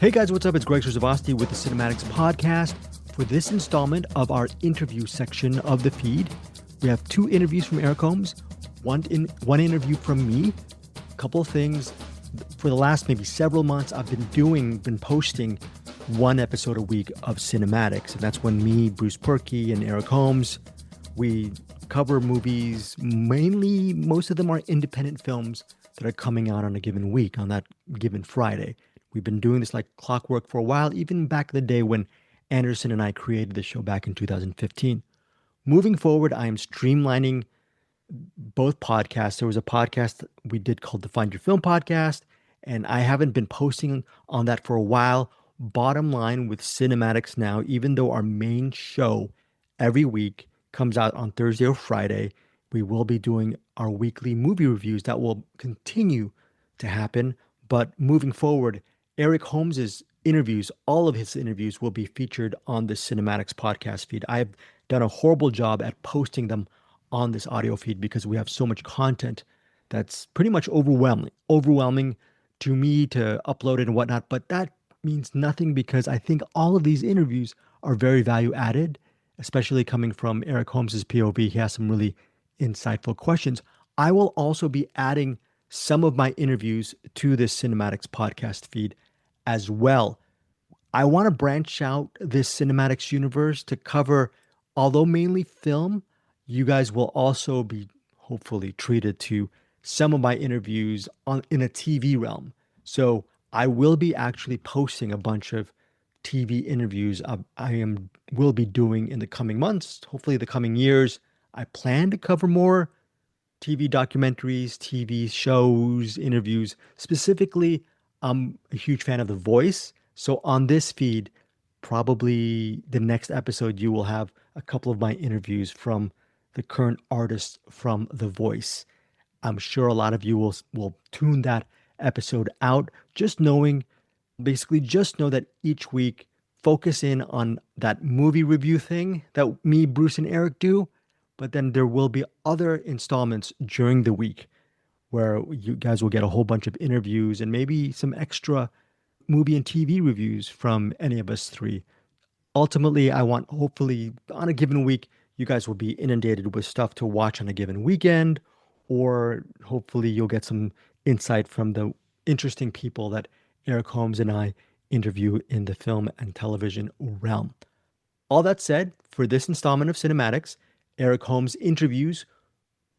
Hey guys, what's up? It's Greg Srisavasdi with the CinemAddicts podcast. For this installment of our interview section of the feed, we have two interviews from Eric Holmes, one interview from me. A couple of things. For the last maybe several months, I've been posting one episode a week of CinemAddicts, and that's when me, Bruce Purkey, and Eric Holmes, we cover movies. Mainly, most of them are independent films that are coming out on a given week, on that given Friday. We've been doing this like clockwork for a while, even back in the day when Anderson and I created the show back in 2015. Moving forward, I am streamlining both podcasts. There was a podcast we did called the Find Your Film podcast, and I haven't been posting on that for a while. Bottom line with CinemAddicts now, even though our main show every week comes out on Thursday or Friday, we will be doing our weekly movie reviews. That will continue to happen. But moving forward, Eric Holmes' interviews, all of his interviews will be featured on the CinemAddicts podcast feed. I have done a horrible job at posting them on this audio feed because we have so much content that's pretty much overwhelming to me to upload it and whatnot. But that means nothing because I think all of these interviews are very value added, especially coming from Eric Holmes' POV. He has some really insightful questions. I will also be adding some of my interviews to this CinemAddicts podcast feed as well. I want to branch out this CinemAddicts universe to cover, although mainly film, you guys will also be hopefully treated to some of my interviews in a TV realm. So I will be actually posting a bunch of TV interviews will be doing in the coming months, hopefully the coming years. I plan to cover more TV documentaries, TV shows, interviews. Specifically, I'm a huge fan of The Voice. So on this feed, probably the next episode, you will have a couple of my interviews from the current artists from The Voice. I'm sure a lot of you will tune that episode out. Just know that each week, focus in on that movie review thing that me, Bruce, and Eric do. But then there will be other installments during the week where you guys will get a whole bunch of interviews and maybe some extra movie and TV reviews from any of us three. Ultimately, I want, hopefully, on a given week, you guys will be inundated with stuff to watch on a given weekend, or hopefully you'll get some insight from the interesting people that Eric Holmes and I interview in the film and television realm. All that said, for this installment of CinemAddicts, Eric Holmes interviews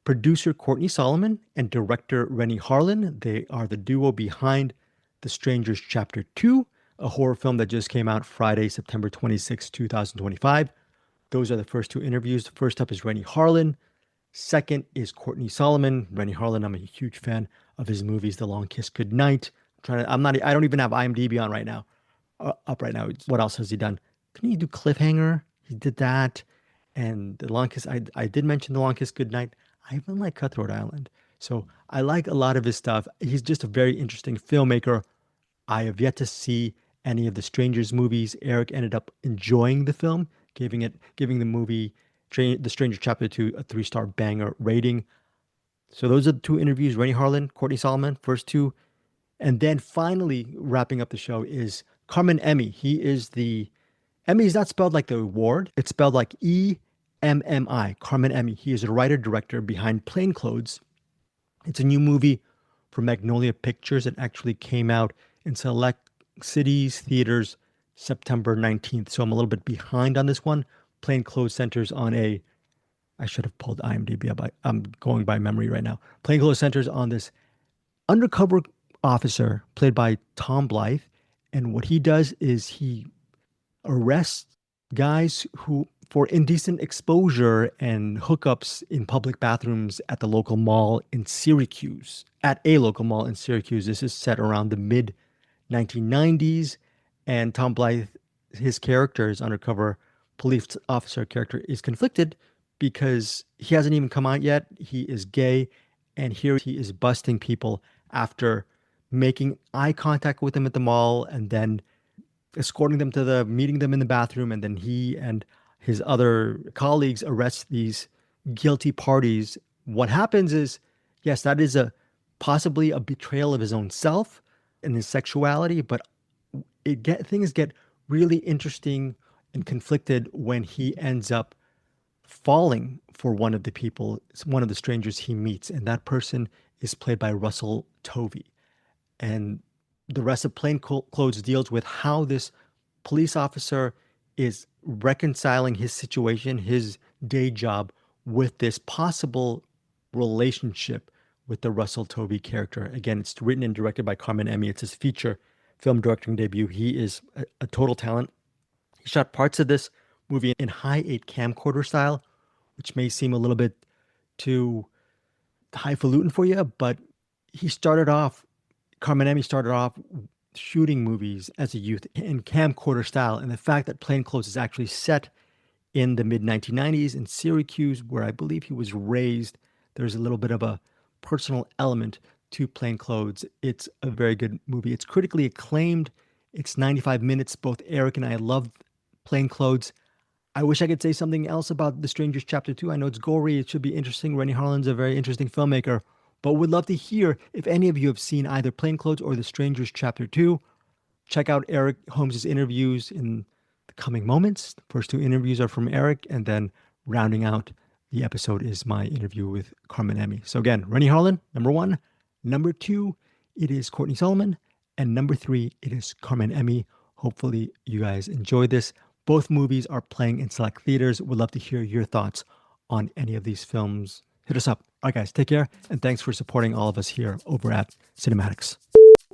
producer Courtney Solomon and director Renny Harlin. They are the duo behind The Strangers Chapter 2, a horror film that just came out Friday, September 26, 2025. Those are the first two interviews. First up is Renny Harlin. Second is Courtney Solomon. Renny Harlin, I'm a huge fan of his movies, The Long Kiss Goodnight. I don't even have IMDb on right now. Up right now. What else has he done? Couldn't he do Cliffhanger? He did that. And The Long Kiss, I did mention The Long Kiss Goodnight. I even like Cutthroat Island. So I like a lot of his stuff. He's just a very interesting filmmaker. I have yet to see any of the Strangers movies. Eric ended up enjoying the film, giving the movie The Stranger Chapter 2 a 3-star banger rating. So those are the two interviews, Renny Harlin, Courtney Solomon, first two. And then finally, wrapping up the show is Carmen Emmi. Emmy is not spelled like the award. It's spelled like E-M-M-I, Carmen Emmi. He is a writer-director behind Plainclothes. It's a new movie from Magnolia Pictures. It actually came out in select cities, theaters, September 19th. So I'm a little bit behind on this one. Plainclothes centers on I should have pulled IMDb up. I'm going by memory right now. Plainclothes centers on this undercover officer played by Tom Blythe. And what he does is he arrests guys who for indecent exposure and hookups in public bathrooms at a local mall in Syracuse. This is set around the mid 1990s, and Tom Blythe, his character, his undercover police officer character, is conflicted because he hasn't even come out yet. He is gay, and here he is busting people after making eye contact with them at the mall and then escorting them to meeting them in the bathroom. And then he and his other colleagues arrest these guilty parties. What happens is, yes, that is possibly a betrayal of his own self and his sexuality, but things get really interesting and conflicted when he ends up falling for one of the people, one of the strangers he meets, and that person is played by Russell Tovey. And the rest of Plainclothes deals with how this police officer is reconciling his situation, his day job, with this possible relationship with the Russell Tovey character. Again, it's written and directed by Carmen Emmi. It's his feature film directing debut. He is a total talent. He shot parts of this movie in high-8 camcorder style, which may seem a little bit too highfalutin for you, but Carmen Emmi started off shooting movies as a youth in camcorder style. And the fact that Plainclothes is actually set in the mid-1990s in Syracuse, where I believe he was raised, there's a little bit of a personal element to Plainclothes. It's a very good movie. It's critically acclaimed. It's 95 minutes. Both Eric and I loved Plainclothes. I wish I could say something else about The Strangers Chapter 2. I know it's gory. It should be interesting. Renny Harlin's a very interesting filmmaker. But would love to hear if any of you have seen either Plainclothes or The Strangers Chapter 2. Check out Eric Holmes' interviews in the coming moments. The first 2 interviews are from Eric, and then rounding out the episode is my interview with Carmen Emmi. So again, Renny Harlin, number 1. Number 2, it is Courtney Solomon. And number 3, it is Carmen Emmi. Hopefully you guys enjoy this. Both movies are playing in select theaters. Would love to hear your thoughts on any of these films. Hit us up. All right, guys, take care. And thanks for supporting all of us here over at CinemAddicts.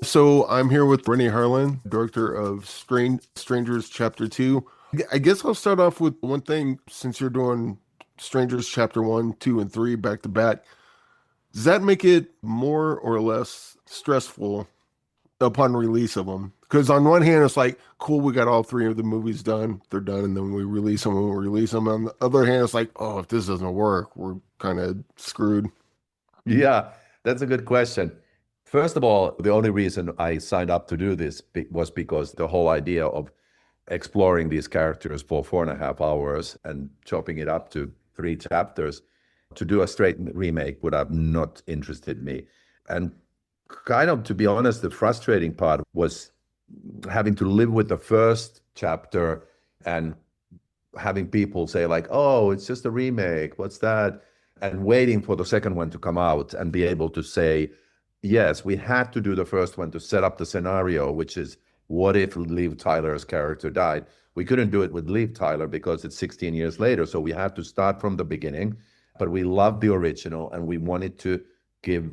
So I'm here with Renny Harlin, director of Strangers Chapter 2. I guess I'll start off with one thing, since you're doing Strangers Chapter 1, 2, and 3 back to back. Does that make it more or less stressful upon release of them? Because on one hand, it's like, cool, we got all 3 of the movies done. They're done, and then we release them when we release them. On the other hand, it's like, oh, if this doesn't work, we're kind of screwed. Yeah, that's a good question. First of all, the only reason I signed up to do this was because the whole idea of exploring these characters for 4.5 hours and chopping it up to 3 chapters to do a straight remake would have not interested me. And kind of, to be honest, the frustrating part was having to live with the first chapter and having people say like, oh, it's just a remake, what's that? And waiting for the second one to come out and be able to say, yes, we had to do the first one to set up the scenario, which is, what if Liv Tyler's character died? We couldn't do it with Liv Tyler because it's 16 years later, so we had to start from the beginning. But we loved the original, and we wanted to give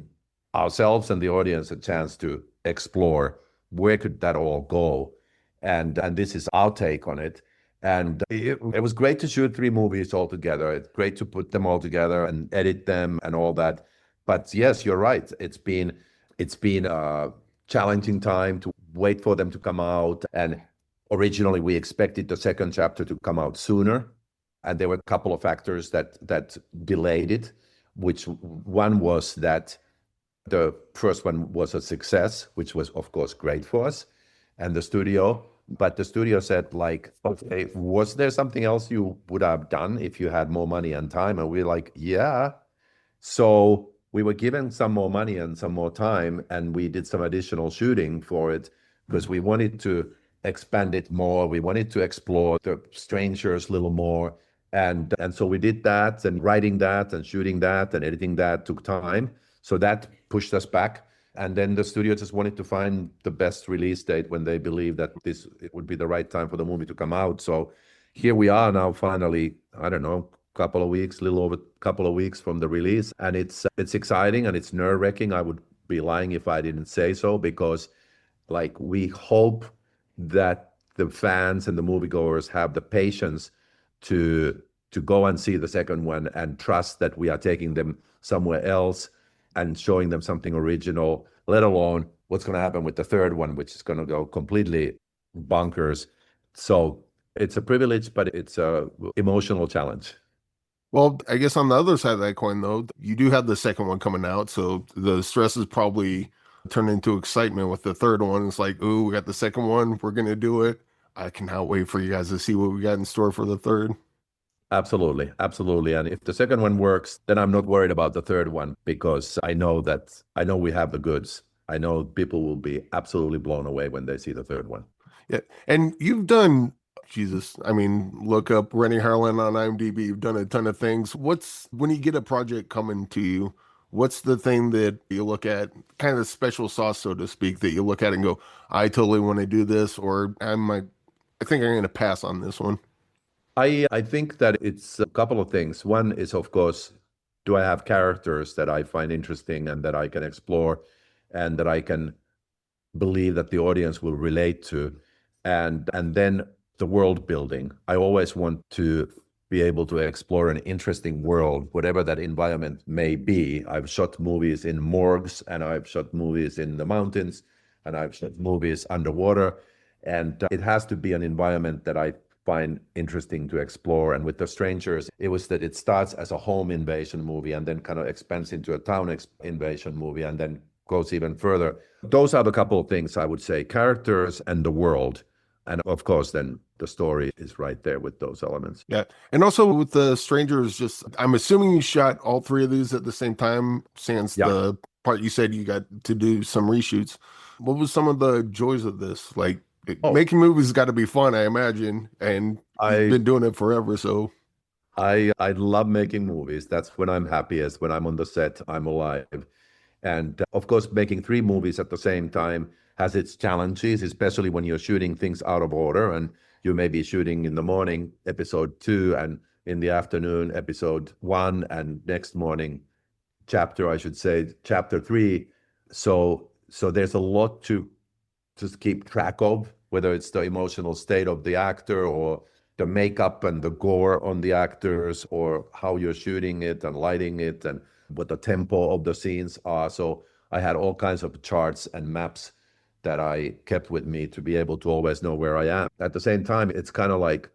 ourselves and the audience a chance to explore where could that all go. And this is our take on it. And it was great to shoot 3 movies all together. It's great to put them all together and edit them and all that. But yes, you're right. It's been a challenging time to wait for them to come out. And originally we expected the second chapter to come out sooner. And there were a couple of factors that delayed it, which one was that the first one was a success, which was, of course, great for us and the studio. But the studio said, like, okay, was there something else you would have done if you had more money and time? And we're like, yeah. So we were given some more money and some more time, and we did some additional shooting for it because we wanted to expand it more. We wanted to explore the strangers a little more. And so we did that, and writing that and shooting that and editing that took time. So that pushed us back. And then the studio just wanted to find the best release date when they believed that it would be the right time for the movie to come out. So here we are now, finally, I don't know, couple of weeks, a little over a couple of weeks from the release. And it's exciting and it's nerve-wracking. I would be lying if I didn't say so, because like we hope that the fans and the moviegoers have the patience to go and see the second one and trust that we are taking them somewhere else and showing them something original, let alone what's going to happen with the third one, which is going to go completely bonkers. So it's a privilege, but it's a emotional challenge. Well, I guess on the other side of that coin, though, you do have the second one coming out, so the stress is probably turned into excitement with the third one. It's like, ooh, we got the second one, we're going to do it. I cannot wait for you guys to see what we got in store for the third. Absolutely. Absolutely. And if the second one works, then I'm not worried about the third one, because I know we have the goods. I know people will be absolutely blown away when they see the third one. Yeah. And you've done, Jesus, I mean, look up Renny Harlin on IMDb. You've done a ton of things. When you get a project coming to you, what's the thing that you look at, kind of the special sauce, so to speak, that you look at and go, I totally want to do this, or I think I'm going to pass on this one. I think that it's a couple of things. One is, of course, do I have characters that I find interesting and that I can explore and that I can believe that the audience will relate to? And then the world building. I always want to be able to explore an interesting world, whatever that environment may be. I've shot movies in morgues, and I've shot movies in the mountains, and I've shot movies underwater. And it has to be an environment that I find interesting to explore. And with The Strangers, it was that it starts as a home invasion movie and then kind of expands into a town invasion movie and then goes even further. Those are the couple of things I would say: characters and the world. And of course, then the story is right there with those elements. Yeah. And also with The Strangers, just, I'm assuming you shot all three of these at the same time, since the part you said you got to do some reshoots. What was some of the joys of this? Like, making movies got to be fun, I imagine. And you've been doing it forever, so. I love making movies. That's when I'm happiest, when I'm on the set, I'm alive. And of course, making three movies at the same time has its challenges, especially when you're shooting things out of order and you may be shooting in the morning episode 2 and in the afternoon episode 1 and next morning chapter 3. So there's a lot to just keep track of, whether it's the emotional state of the actor or the makeup and the gore on the actors or how you're shooting it and lighting it and what the tempo of the scenes are. So I had all kinds of charts and maps that I kept with me to be able to always know where I am. At the same time, it's kind of like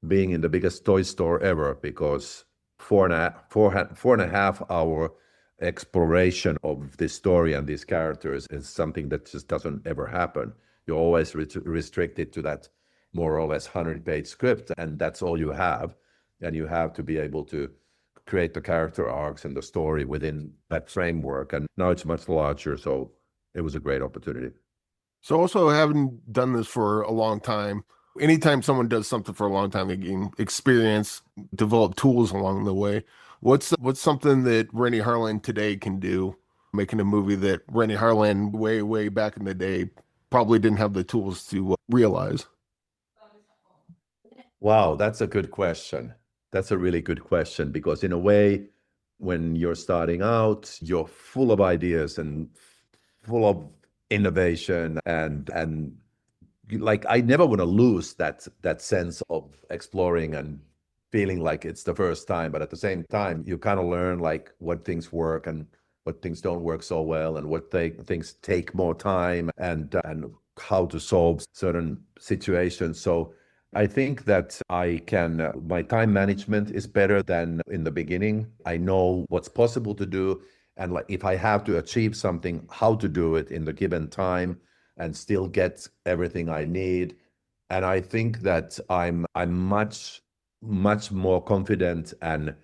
being in the biggest toy store ever, because 4.5 hour exploration of this story and these characters is something that just doesn't ever happen. You're always restricted to that more or less 100-page script, and that's all you have. And you have to be able to create the character arcs and the story within that framework. And now it's much larger, so it was a great opportunity. So also, having done this for a long time, anytime someone does something for a long time, they gain experience, develop tools along the way. What's something that Renny Harlin today can do, making a movie that Renny Harlin way back in the day probably didn't have the tools to realize? Wow, that's a good question. That's a really good question, because in a way, when you're starting out, you're full of ideas and full of innovation and like, I never want to lose that sense of exploring and feeling like it's the first time. But at the same time, you kind of learn like what things work and what things don't work so well and what things take more time and how to solve certain situations. So I think that my time management is better than in the beginning. I know what's possible to do. And like, if I have to achieve something, how to do it in the given time and still get everything I need. And I think that I'm much more confident and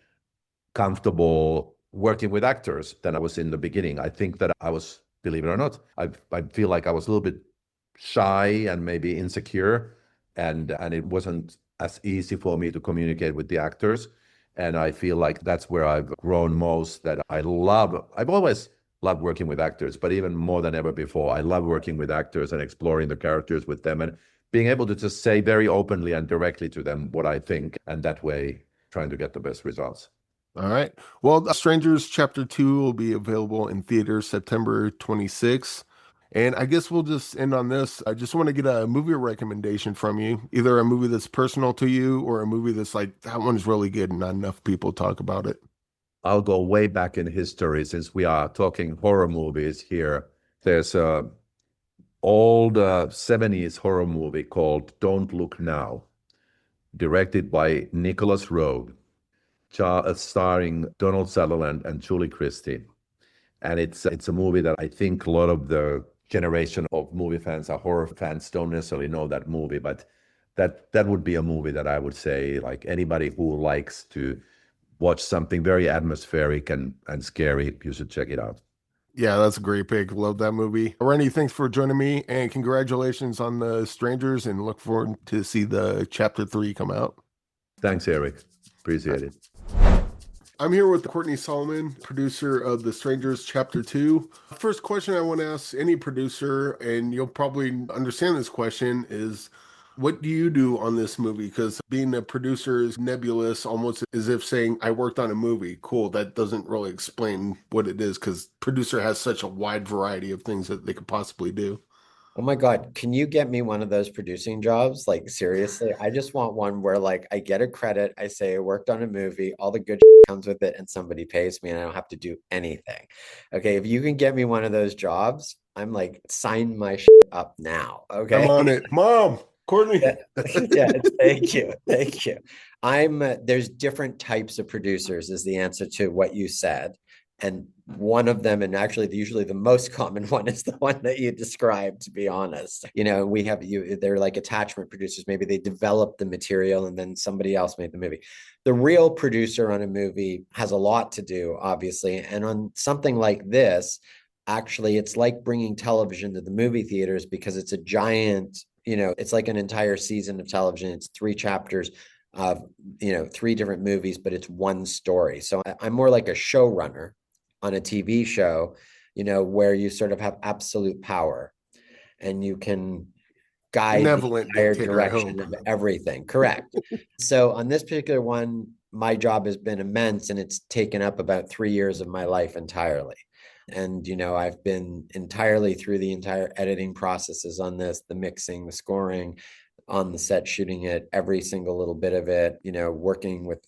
comfortable working with actors than I was in the beginning. I think that I was, believe it or not, I feel like I was a little bit shy and maybe insecure, and it wasn't as easy for me to communicate with the actors. And I feel like that's where I've grown most, that I've always loved working with actors, but even more than ever before, I love working with actors and exploring the characters with them and being able to just say very openly and directly to them what I think, and that way trying to get the best results. All right. Well, Strangers Chapter 2 will be available in theaters September 26th. And I guess we'll just end on this. I just want to get a movie recommendation from you, either a movie that's personal to you or a movie that's like, that one's really good and not enough people talk about it. I'll go way back in history, since we are talking horror movies here. There's a old 70s horror movie called Don't Look Now, directed by Nicholas Roeg, starring Donald Sutherland and Julie Christie. And it's a movie that I think a lot of the generation of movie fans or horror fans don't necessarily know that movie, but that would be a movie that I would say, like, anybody who likes to watch something very atmospheric and scary, you should check it out. Yeah, that's a great pick. Love that movie. Renny, thanks for joining me, and congratulations on the Strangers, and look forward to see the chapter 3 come out. Thanks, Eric. Appreciate it. I'm here with Courtney Solomon, producer of The Strangers Chapter 2. First question I want to ask any producer, and you'll probably understand this question, is what do you do on this movie? Because being a producer is nebulous, almost as if saying, I worked on a movie. Cool. That doesn't really explain what it is, because producer has such a wide variety of things that they could possibly do. Oh my God, can you get me one of those producing jobs? Like, seriously, I just want one where like I get a credit, I say I worked on a movie, all the good comes with it, and somebody pays me and I don't have to do anything. Okay, if you can get me one of those jobs, I'm like, sign my up now. Okay. I'm on it. Mom, Courtney. Yeah, yeah, thank you. Thank you. There's different types of producers is the answer to what you said. And one of them, and actually usually the most common one, is the one that you described, to be honest. They're like attachment producers. Maybe they developed the material and then somebody else made the movie. The real producer on a movie has a lot to do, obviously. And on something like this, actually, it's like bringing television to the movie theaters because it's a giant, it's like an entire season of television. It's 3 chapters of, 3 different movies, but it's one story. So I'm more like a showrunner on a TV show, where you sort of have absolute power and you can guide the entire direction of everything. Correct. So on this particular one, my job has been immense and it's taken up about 3 years of my life entirely. And, I've been entirely through the entire editing processes on this, the mixing, the scoring, on the set, shooting it, every single little bit of it, working with,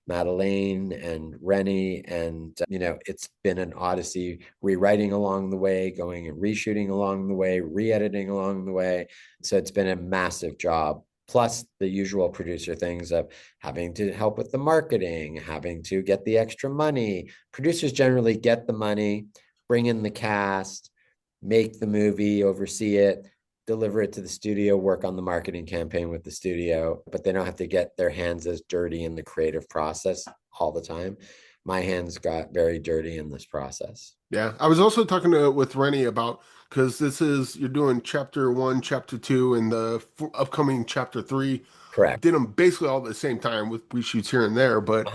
Madeleine and Renny. And, it's been an odyssey, rewriting along the way, going and reshooting along the way, re-editing along the way. So it's been a massive job. Plus the usual producer things of having to help with the marketing, having to get the extra money. Producers generally get the money, bring in the cast, make the movie, oversee it, deliver it to the studio, work on the marketing campaign with the studio, but they don't have to get their hands as dirty in the creative process all the time. My hands got very dirty in this process. Yeah. I was also talking with Renny about, because you're doing chapter 1, chapter 2, and the upcoming chapter 3. Correct. Did them basically all at the same time with reshoots here and there, but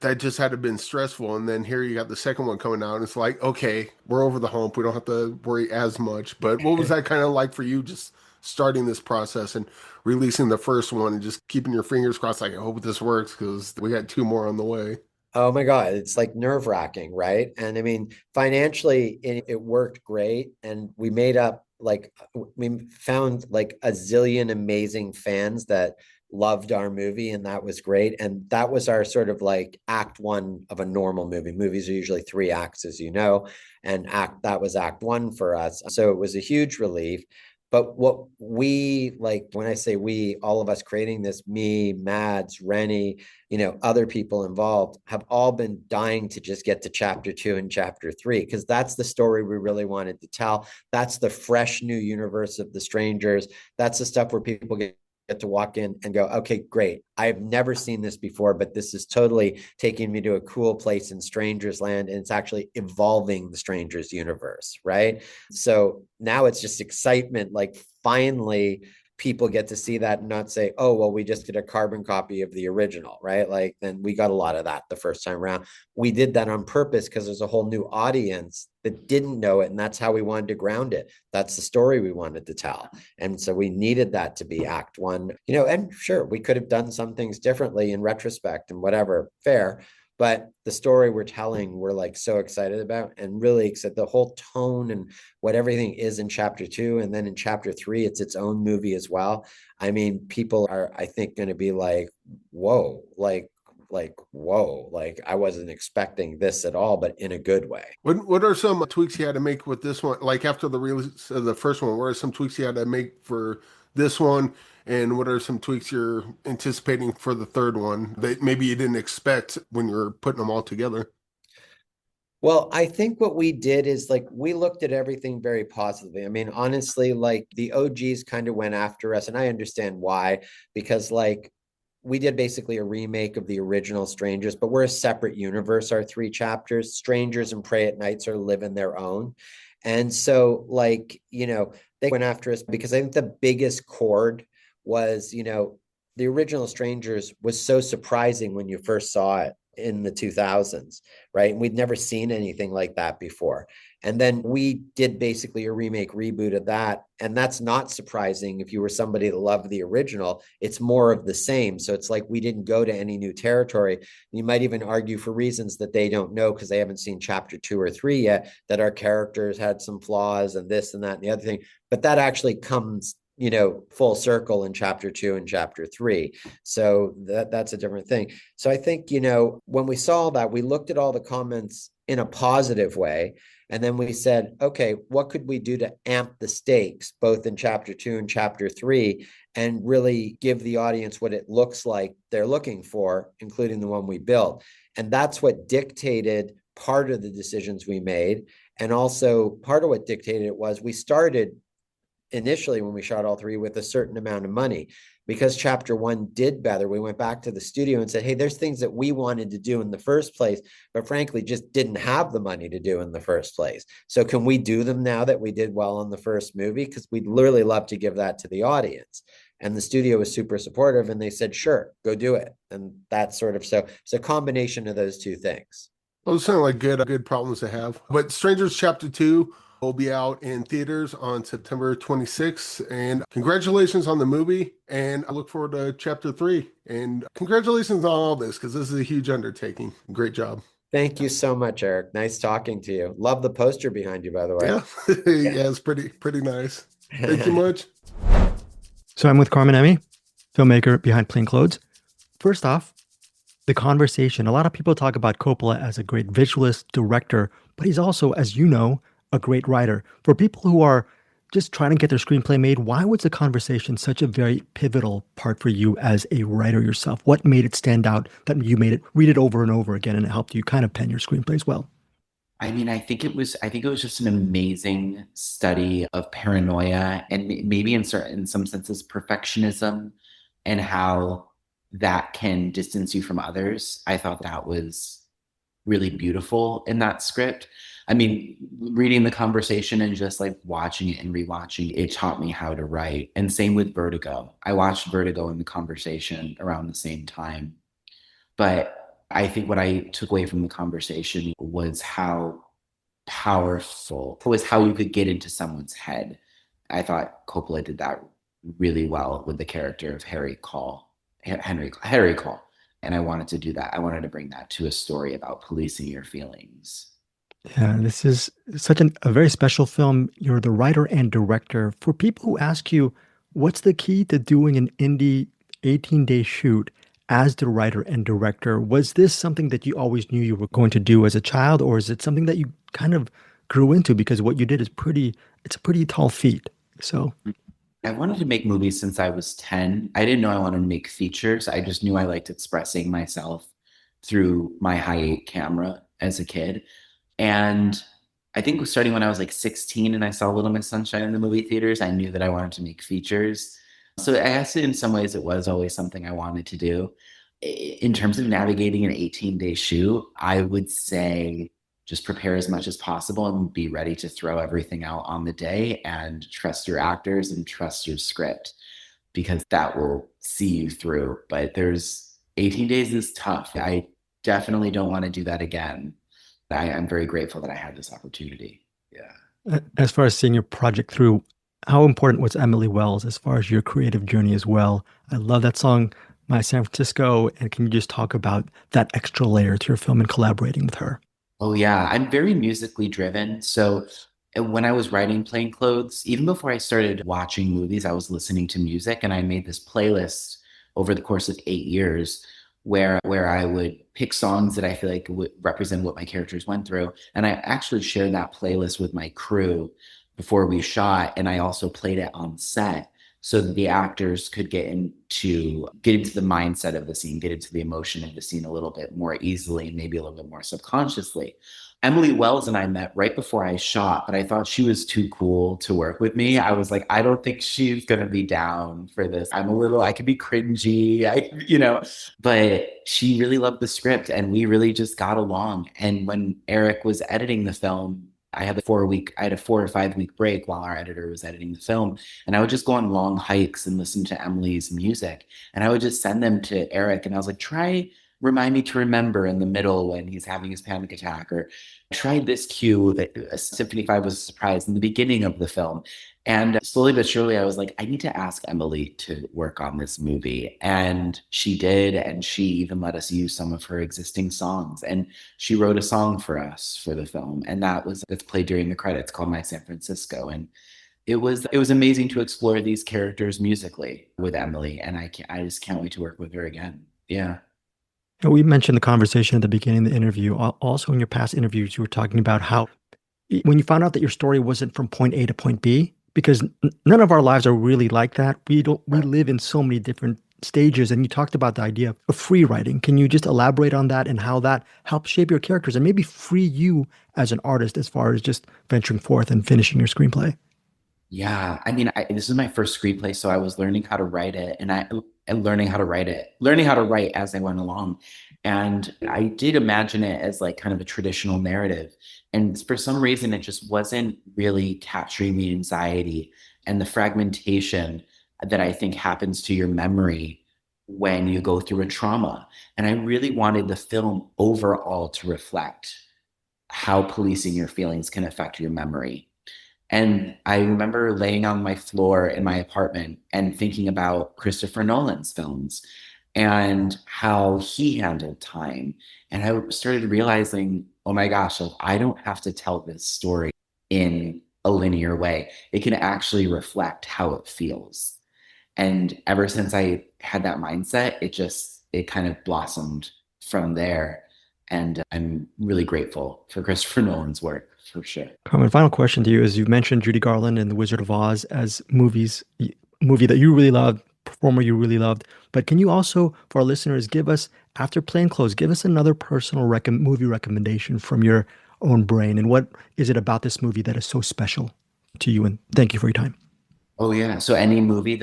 that just had to have been stressful. And then here you got the second one coming out, and it's like, okay, we're over the hump. We don't have to worry as much. But what was that kind of like for you, just starting this process and releasing the first one and just keeping your fingers crossed, like, I hope this works, because we got 2 more on the way? Oh my God, it's like nerve-wracking, right? And I mean, financially, it worked great. And we found like a zillion amazing fans that loved our movie, and that was great. And that was our sort of like act 1 of a normal movie. Movies are usually 3 acts, as you know, and that was act 1 for us. So it was a huge relief. But what we like, when I say we, all of us creating this, me, Mads, Renny, other people involved, have all been dying to just get to chapter 2 and chapter 3, because that's the story we really wanted to tell. That's the fresh new universe of the Strangers. That's the stuff where people get to walk in and go, okay, great. I have never seen this before, but this is totally taking me to a cool place in Strangers Land. And it's actually evolving the Strangers universe, right? So now it's just excitement. Like finally people get to see that and not say, oh, well, we just did a carbon copy of the original, right? Like then we got a lot of that the first time around. We did that on purpose because there's a whole new audience that didn't know it. And that's how we wanted to ground it. That's the story we wanted to tell. And so we needed that to be act 1, and sure, we could have done some things differently in retrospect and whatever, fair. But the story we're telling, we're like so excited about, and really excited. The whole tone and what everything is in chapter 2. And then in chapter 3, it's its own movie as well. I mean, people are, I think, going to be like, whoa, whoa, like I wasn't expecting this at all, but in a good way. What are some tweaks you had to make with this one? Like after the release of the first one, what are some tweaks you had to make for this one? And what are some tweaks you're anticipating for the third one that maybe you didn't expect when you were putting them all together? Well, I think what we did is like, we looked at everything very positively. I mean, honestly, like the OGs kind of went after us, and I understand why, because like we did basically a remake of the original Strangers, but we're a separate universe, our 3 chapters. Strangers and Pray at Night sort of live in their own. And so, like, they went after us because I think the biggest chord was, the original Strangers was so surprising when you first saw it in the 2000s, right? And we'd never seen anything like that before. And then we did basically a remake reboot of that. And that's not surprising if you were somebody that loved the original. It's more of the same. So it's like we didn't go to any new territory. You might even argue, for reasons that they don't know because they haven't seen chapter 2 or 3 yet, that our characters had some flaws and this and that and the other thing. But that actually comes full circle in chapter 2 and chapter 3. So that's a different thing. So I think, when we saw that, we looked at all the comments in a positive way. And then we said, okay, what could we do to amp the stakes, both in chapter 2 and chapter 3, and really give the audience what it looks like they're looking for, including the one we built. And that's what dictated part of the decisions we made. And also part of what dictated it was we started initially, when we shot all 3, with a certain amount of money. Because chapter 1 did better, we went back to the studio and said, hey, there's things that we wanted to do in the first place, but frankly, just didn't have the money to do in the first place. So can we do them now that we did well on the first movie? Because we'd literally love to give that to the audience. And the studio was super supportive, and they said, sure, go do it. And that's so it's a combination of those 2 things. Well, those sound like good problems to have. But Strangers Chapter 2 will be out in theaters on September 26th. And congratulations on the movie. And I look forward to Chapter 3. And congratulations on all this, because this is a huge undertaking. Great job. Thank you so much, Eric. Nice talking to you. Love the poster behind you, by the way. Yeah, yeah, it's pretty nice. Thank you much. So I'm with Carmen Emmi, filmmaker behind Plainclothes. First off, the conversation. A lot of people talk about Coppola as a great visualist director, but he's also, as you know, a great writer. For people who are just trying to get their screenplay made, why was the conversation such a very pivotal part for you as a writer yourself? What made it stand out that you made it read it over and over again and it helped you kind of pen your screenplays well? I mean, I think it was just an amazing study of paranoia and maybe in some senses perfectionism, and how that can distance you from others. I thought that was really beautiful in that script. I mean, reading the conversation and just like watching it and rewatching it taught me how to write. And same with Vertigo. I watched Vertigo in the conversation around the same time. But I think what I took away from the conversation was how powerful, was how you could get into someone's head. I thought Coppola did that really well with the character of Henry Cole. And I wanted to do that. I wanted to bring that to a story about policing your feelings. Yeah, this is such a very special film. You're the writer and director. For people who ask you, what's the key to doing an indie 18-day shoot as the writer and director? Was this something that you always knew you were going to do as a child, or is it something that you kind of grew into because what you did is it's a pretty tall feat? So I wanted to make movies since I was 10. I didn't know I wanted to make features. I just knew I liked expressing myself through my Hi8 camera as a kid. And I think starting when I was like 16 and I saw Little Miss Sunshine in the movie theaters, I knew that I wanted to make features. So I guess in some ways it was always something I wanted to do. In terms of navigating an 18-day shoot, I would say just prepare as much as possible and be ready to throw everything out on the day, and trust your actors and trust your script, because that will see you through. But 18 days is tough. I definitely don't want to do that again. I'm very grateful that I had this opportunity. Yeah. As far as seeing your project through, how important was Emily Wells as far as your creative journey as well? I love that song, My San Francisco. And can you just talk about that extra layer to your film and collaborating with her? Oh, yeah. I'm very musically driven. So when I was writing Plainclothes, even before I started watching movies, I was listening to music, and I made this playlist over the course of 8 years where I would pick songs that I feel like would represent what my characters went through. And I actually shared that playlist with my crew before we shot. And I also played it on set so that the actors could get into the mindset of the scene, get into the emotion of the scene a little bit more easily, maybe a little bit more subconsciously. Emily Wells and I met right before I shot, but I thought she was too cool to work with me. I was like, I don't think she's going to be down for this. I could be cringy, but she really loved the script and we really just got along. And when Eric was editing the film, I had a 4 or 5 week break while our editor was editing the film. And I would just go on long hikes and listen to Emily's music. And I would just send them to Eric. And I was like, remind me to remember in the middle when he's having his panic attack, or try this cue that Symphony 5 was a surprise in the beginning of the film. And slowly but surely, I was like, I need to ask Emily to work on this movie. And she did. And she even let us use some of her existing songs. And she wrote a song for us for the film. And that's played during the credits, called My San Francisco. And it was amazing to explore these characters musically with Emily. And I just can't wait to work with her again. Yeah. We mentioned the conversation at the beginning of the interview. Also, in your past interviews, you were talking about how when you found out that your story wasn't from point A to point B, because none of our lives are really like that. We live in so many different stages. And you talked about the idea of free writing. Can you just elaborate on that and how that helps shape your characters and maybe free you as an artist as far as just venturing forth and finishing your screenplay? Yeah, I mean, this is my first screenplay, so I was learning how to write it, and learning how to write as I went along. And I did imagine it as like kind of a traditional narrative. And for some reason, it just wasn't really capturing the anxiety and the fragmentation that I think happens to your memory when you go through a trauma. And I really wanted the film overall to reflect how policing your feelings can affect your memory. And I remember laying on my floor in my apartment and thinking about Christopher Nolan's films and how he handled time. And I started realizing, oh my gosh, I don't have to tell this story in a linear way. It can actually reflect how it feels. And ever since I had that mindset, it kind of blossomed from there. And I'm really grateful for Christopher Nolan's work, for sure. Carmen, final question to you is, you've mentioned Judy Garland and The Wizard of Oz as movie that you really loved, performer you really loved. But can you also, for our listeners, give us, after Plainclothes, give us another personal movie recommendation from your own brain? And what is it about this movie that is so special to you? And thank you for your time. Oh, yeah. So any movie,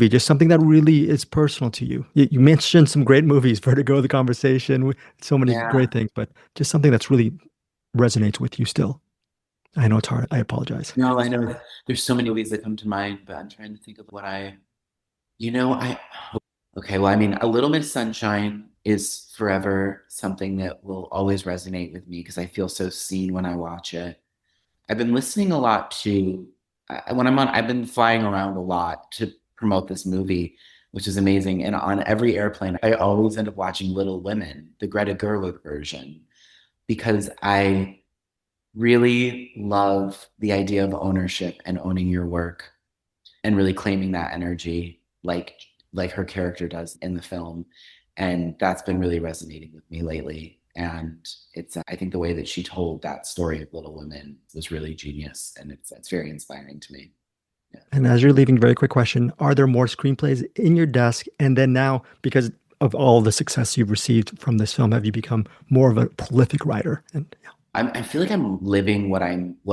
just something that really is personal to you. You mentioned some great movies, Vertigo, The Conversation, so many great things, but just something that's really resonates with you still. I know it's hard. I apologize. No, I know there's so many movies that come to mind, but I'm trying to think of what okay, well, I mean, A Little Miss Sunshine is forever something that will always resonate with me because I feel so seen when I watch it. I've been listening a lot to, I've been flying around a lot to promote this movie, which is amazing. And on every airplane, I always end up watching Little Women, the Greta Gerwig version, because I really love the idea of ownership and owning your work and really claiming that energy like her character does in the film. And that's been really resonating with me lately. And I think the way that she told that story of Little Women was really genius. And it's very inspiring to me. Yeah. And as you're leaving, very quick question, are there more screenplays in your desk? And then now, because of all the success you've received from this film, have you become more of a prolific writer? And I feel like I'm living what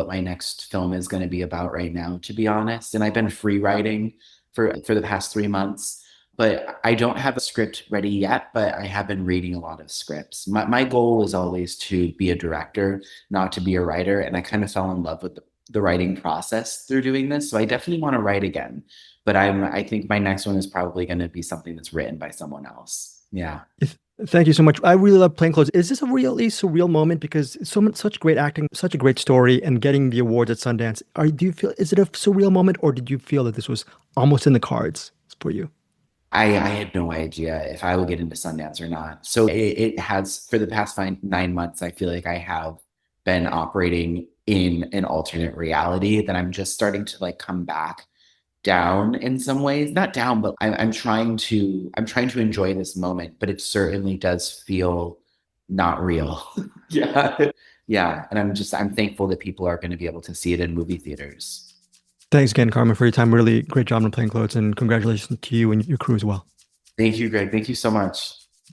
my next film is going to be about right now, to be honest. And I've been free writing for the past 3 months, but I don't have a script ready yet, but I have been reading a lot of scripts. My goal was always to be a director, not to be a writer. And I kind of fell in love with the writing process through doing this. So I definitely want to write again, but I think my next one is probably going to be something that's written by someone else. Yeah. Thank you so much. I really love Plainclothes. Is this a really surreal moment? Because such great acting, such a great story, and getting the awards at Sundance. Is it a surreal moment, or did you feel that this was almost in the cards for you? I had no idea if I would get into Sundance or not. So it has, for the past 9 months, I feel like I have been operating in an alternate reality that I'm just starting to come back down in some ways. Not down, but I'm trying to enjoy this moment, but it certainly does feel not real. Yeah. Yeah. And I'm thankful that people are going to be able to see it in movie theaters. Thanks again, Carmen, for your time. Really great job on Plainclothes, and congratulations to you and your crew as well. Thank you, Greg. Thank you so much.